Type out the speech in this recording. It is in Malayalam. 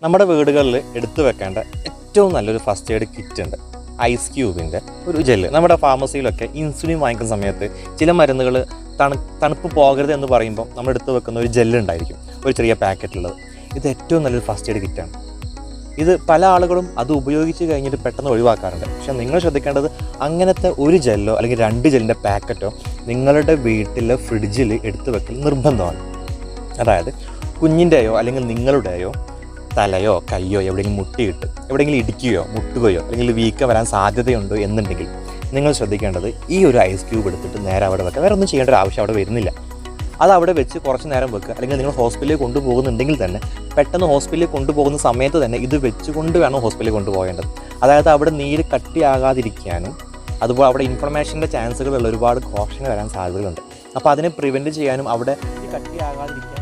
നമ്മുടെ വീടുകളിൽ എടുത്തു വെക്കേണ്ട ഏറ്റവും നല്ലൊരു ഫസ്റ്റ് എയ്ഡ് കിറ്റ് ഉണ്ട്. ഐസ് ക്യൂബിൻ്റെ ഒരു ജെല്ല്. നമ്മുടെ ഫാർമസിയിലൊക്കെ ഇൻസുലിൻ വാങ്ങിക്കുന്ന സമയത്ത് ചില മരുന്നുകൾ തണുപ്പ് പോകരുത് എന്ന് പറയുമ്പോൾ നമ്മൾ എടുത്തു വെക്കുന്ന ഒരു ജെല്ല് ഉണ്ടായിരിക്കും, ഒരു ചെറിയ പാക്കറ്റുള്ളത്. ഇത് ഏറ്റവും നല്ലൊരു ഫസ്റ്റ് എയ്ഡ് കിറ്റാണ്. ഇത് പല ആളുകളും അത് ഉപയോഗിച്ച് കഴിഞ്ഞിട്ട് പെട്ടെന്ന് ഒഴിവാക്കാറുണ്ട്. പക്ഷേ നിങ്ങൾ ശ്രദ്ധിക്കേണ്ടത് അങ്ങനത്തെ ഒരു ജെല്ലോ അല്ലെങ്കിൽ 2 ജെല്ലിൻ്റെ പാക്കറ്റോ നിങ്ങളുടെ വീട്ടിലെ ഫ്രിഡ്ജിൽ എടുത്തു വെക്കൽ നിർബന്ധമാണ്. അതായത് കുഞ്ഞിൻ്റെയോ അല്ലെങ്കിൽ നിങ്ങളുടെയോ തലയോ കയ്യോ എവിടെയെങ്കിലും മുട്ടിയിട്ട് എവിടെയെങ്കിലും ഇടിക്കുകയോ മുട്ടുകയോ അല്ലെങ്കിൽ വീക്കം വരാൻ സാധ്യതയുണ്ടോ എന്നുണ്ടെങ്കിൽ നിങ്ങൾ ശ്രദ്ധിക്കേണ്ടത് ഈ ഒരു ഐസ് ക്യൂബ് എടുത്തിട്ട് നേരെ അവിടെ വെക്കുക. വേറെ ഒന്നും ചെയ്യേണ്ട ഒരു ആവശ്യം അവിടെ വരുന്നില്ല. അത് അവിടെ വെച്ച് കുറച്ച് നേരം വെക്കുക. അല്ലെങ്കിൽ നിങ്ങൾ ഹോസ്പിറ്റലിൽ കൊണ്ടുപോകുന്നുണ്ടെങ്കിൽ തന്നെ പെട്ടെന്ന് ഹോസ്പിറ്റലിൽ കൊണ്ടുപോകുന്ന സമയത്ത് തന്നെ ഇത് വെച്ചുകൊണ്ട് വേണം ഹോസ്പിറ്റലിൽ കൊണ്ടുപോകേണ്ടത്. അതായത് അവിടെ നീര് കട്ടിയാകാതിരിക്കാനും അതുപോലെ അവിടെ ഇൻഫ്ലമേഷൻ്റെ ചാൻസുകളുള്ള ഒരുപാട് കോശങ്ങൾ വരാൻ സാധ്യതകളുണ്ട്. അപ്പോൾ അതിനെ പ്രിവെൻറ്റ് ചെയ്യാനും അവിടെ കട്ടിയാകാതിരിക്കാൻ